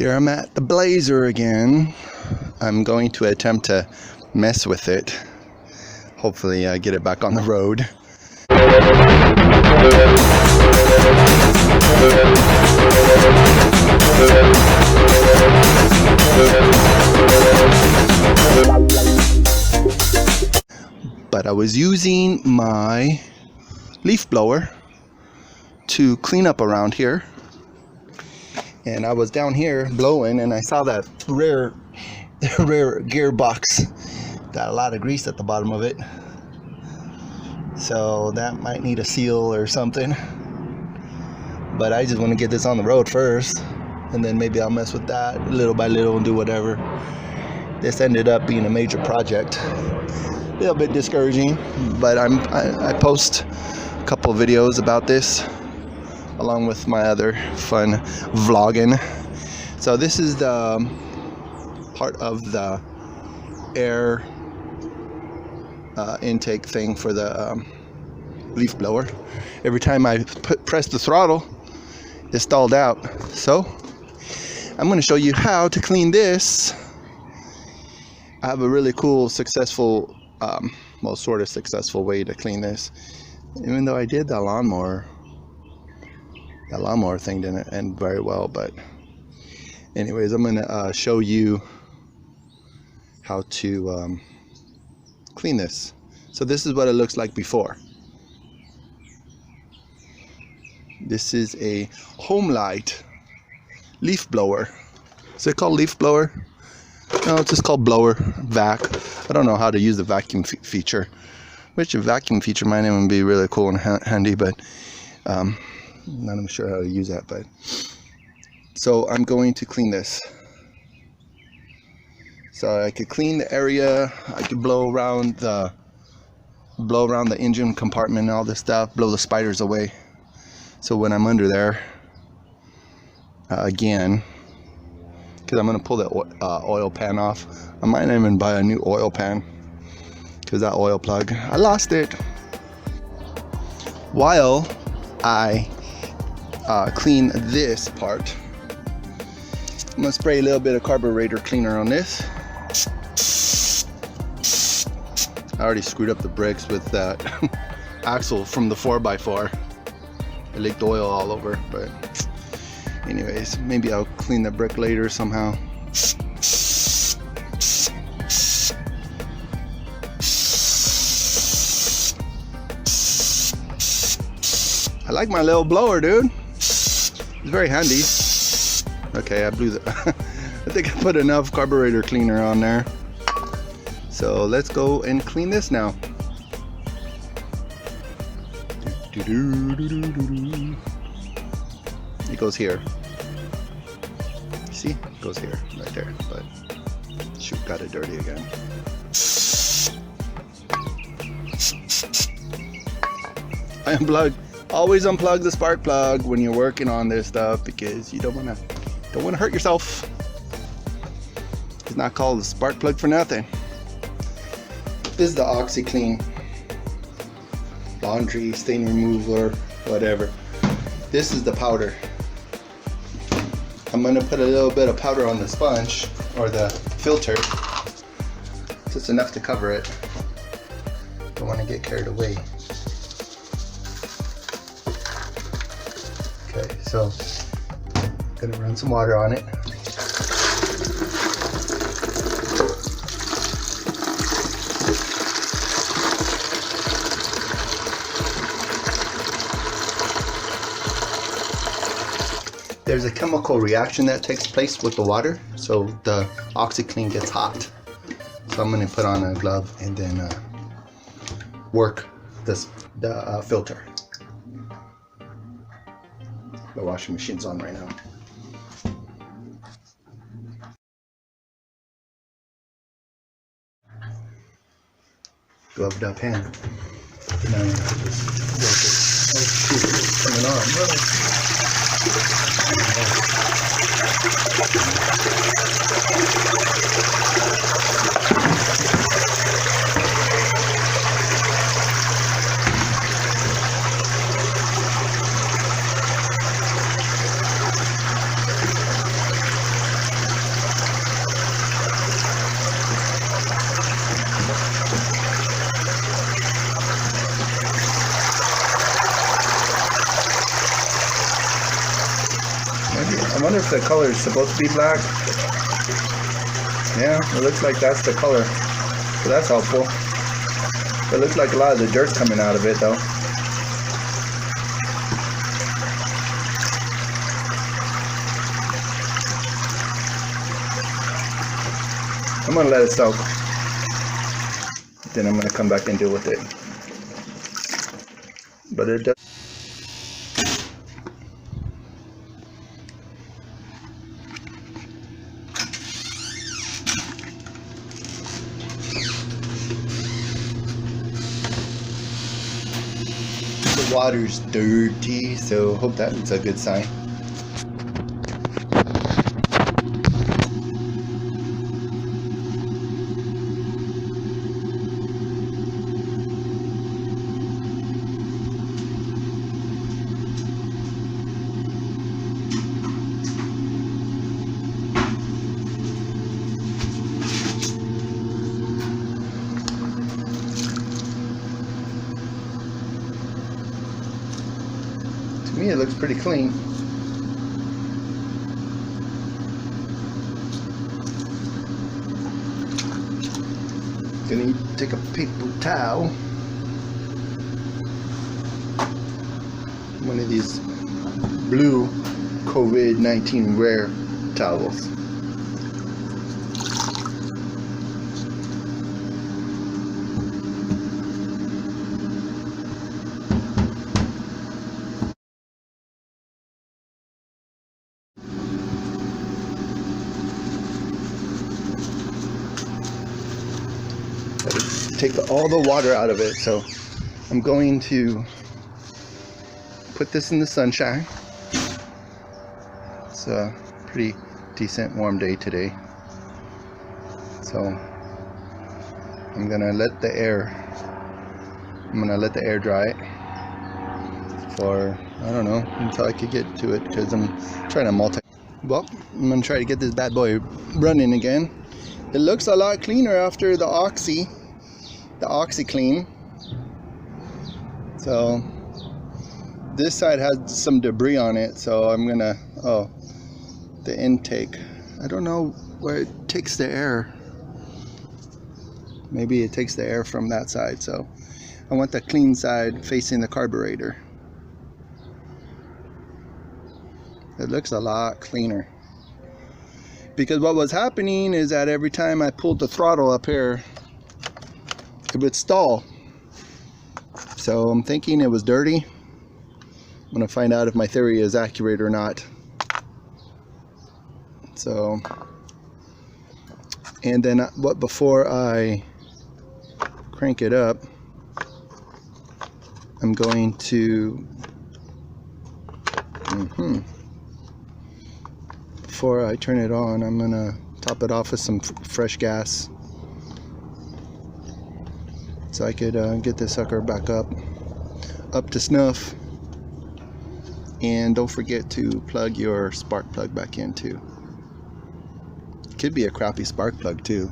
Here I'm at the Blazer again. I'm going to attempt to mess with it. Hopefully I get it back on the road. But I was using my leaf blower to clean up around here. And I was down here blowing and I saw that rare gearbox. Got a lot of grease at the bottom of it. So that might need a seal or something. But I just want to get this on the road first. And then maybe I'll mess with that little by little and do whatever. This ended up being a major project. A little bit discouraging. But I post a couple of videos about this, along with my other fun vlogging. So this is the part of the air intake thing for the leaf blower. Every time I press the throttle, it stalled out. So I'm going to show you how to clean this. I have a really cool, successful, well, sort of successful way to clean this. Even though I did the lawnmower. That lawnmower thing didn't end very well, but anyways, I'm gonna show you how to clean this. So this is what it looks like before. This is a Homelite leaf blower. Is it called leaf blower? No, it's just called blower, vac. I don't know how to use the vacuum feature, which a vacuum feature might even be really cool and handy, but not even sure how to use that. But so I'm going to clean this. So I could clean the area. I could blow around the engine compartment and all this stuff. Blow the spiders away. So when I'm under there, again, because I'm going to pull the oil pan off. I might even buy a new oil pan because that oil plug, I lost it while I clean this part. I'm gonna spray a little bit of carburetor cleaner on this. I already screwed up the brakes with that axle from the 4x4. I leaked oil all over, but anyways, maybe I'll clean the brake later somehow. I like my little blower, dude. It's very handy. Okay, I blew the I think I put enough carburetor cleaner on there. So let's go and clean this now. It goes here. See? It goes here, right there. But shoot, got it dirty again. I unplugged. Always unplug the spark plug when you're working on this stuff because you don't want to hurt yourself. It's not called a spark plug for nothing. This is the OxiClean laundry stain remover, whatever. This is the powder. I'm gonna put a little bit of powder on the sponge or the filter, just enough to cover it. Don't want to get carried away. Okay, so gonna run some water on it. There's a chemical reaction that takes place with the water, so the OxiClean gets hot. So I'm gonna put on a glove and then work the filter. The washing machine's on right now. Gloved up hand. Now I'm gonna just work it. Oh shoot, it's coming on. I wonder if the color is supposed to be black. Yeah, it looks like that's the color. So that's helpful. It looks like a lot of the dirt's coming out of it though. I'm gonna let it soak. Then I'm gonna come back and deal with it. But it does. The water's dirty, so hope that's a good sign. To me, it looks pretty clean. Gonna take a paper towel, one of these blue COVID-19 rare towels. Take all the water out of it, so I'm going to put this in the sunshine. It's a pretty decent warm day today, so I'm gonna let the air dry it for, I don't know, until I could get to it, because I'm trying to well, I'm gonna try to get this bad boy running again. It looks a lot cleaner after the OxiClean. So this side has some debris on it, so I'm gonna, the intake, I don't know where it takes the air. Maybe it takes the air from that side, so I want the clean side facing the carburetor. It looks a lot cleaner, because what was happening is that every time I pulled the throttle up here, it would stall. So I'm thinking it was dirty. I'm gonna find out if my theory is accurate or not. So, and then before I crank it up, I'm going to before I turn it on, I'm gonna top it off with some fresh gas, so I could get this sucker back up to snuff. And don't forget to plug your spark plug back in too. Could be a crappy spark plug too.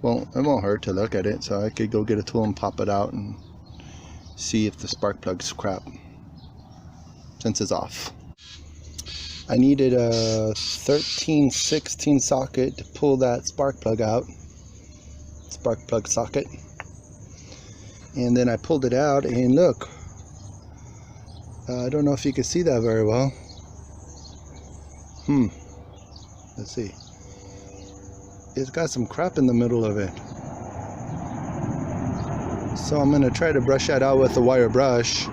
Well, it won't hurt to look at it, so I could go get a tool and pop it out and see if the spark plug's crap, since it's off. I needed a 13/16 socket to pull that spark plug out, spark plug socket, and then I pulled it out, and look, I don't know if you can see that very well. Let's see. It's got some crap in the middle of it, so I'm gonna try to brush that out with a wire brush,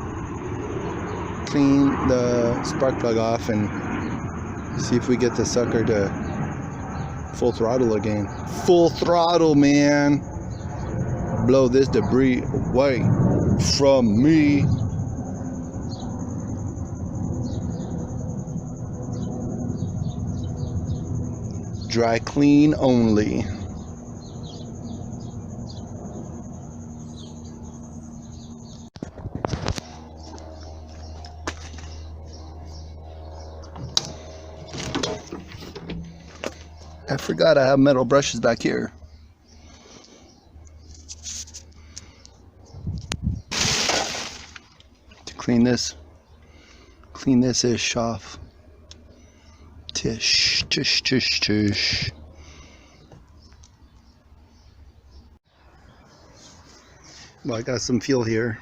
clean the spark plug off, and see if we get the sucker to full throttle again. Full throttle, man. Blow this debris away from me. Dry clean only. I forgot I have metal brushes back here. To clean this clean this ish off. Tish, tish, tish, tish. Well, I got some fuel here,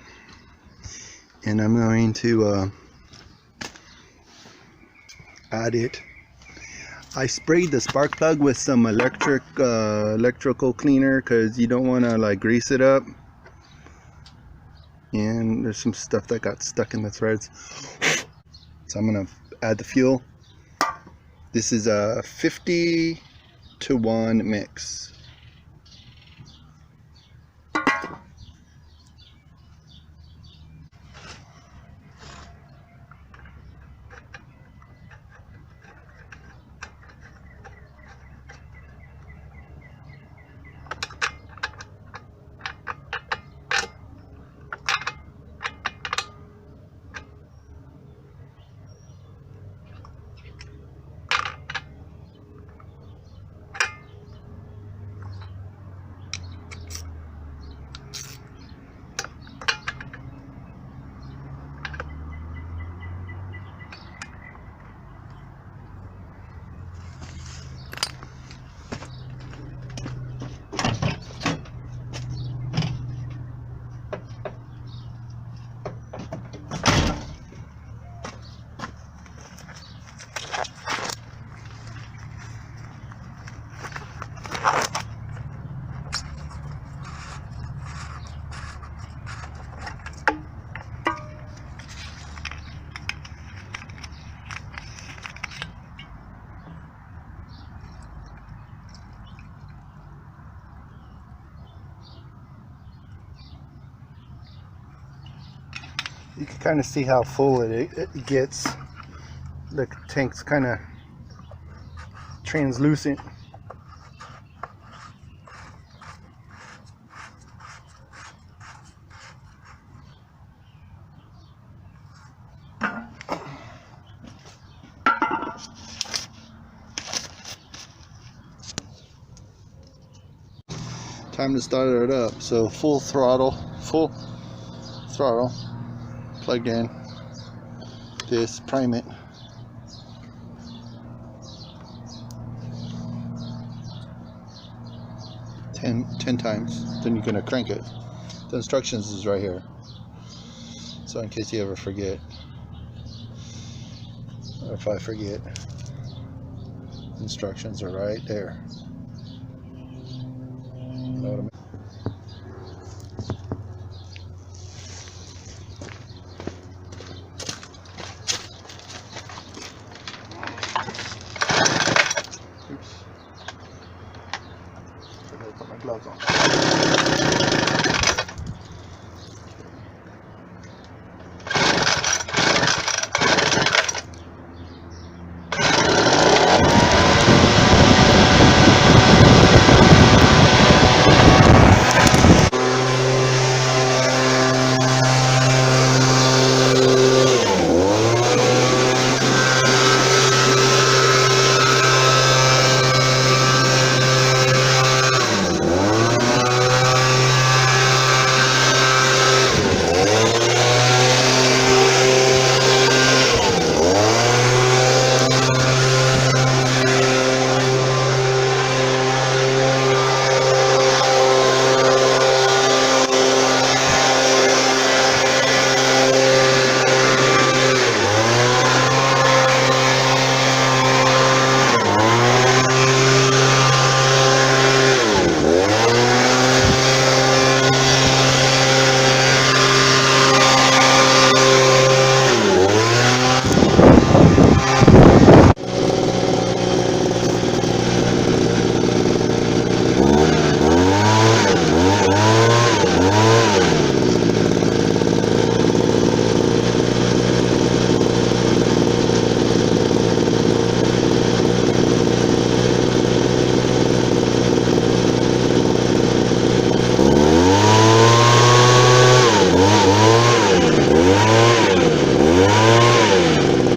and I'm going to add it. I sprayed the spark plug with some electrical cleaner because you don't want to like grease it up. And there's some stuff that got stuck in the threads. So I'm going to add the fuel. This is a 50-to-1 mix. You can kind of see how full it gets. The tank's kind of translucent. Time to start it up. So full throttle, plugged in. This, prime it. Ten times. Then you're gonna crank it. The instructions is right here. So in case you ever forget, or if I forget, instructions are right there.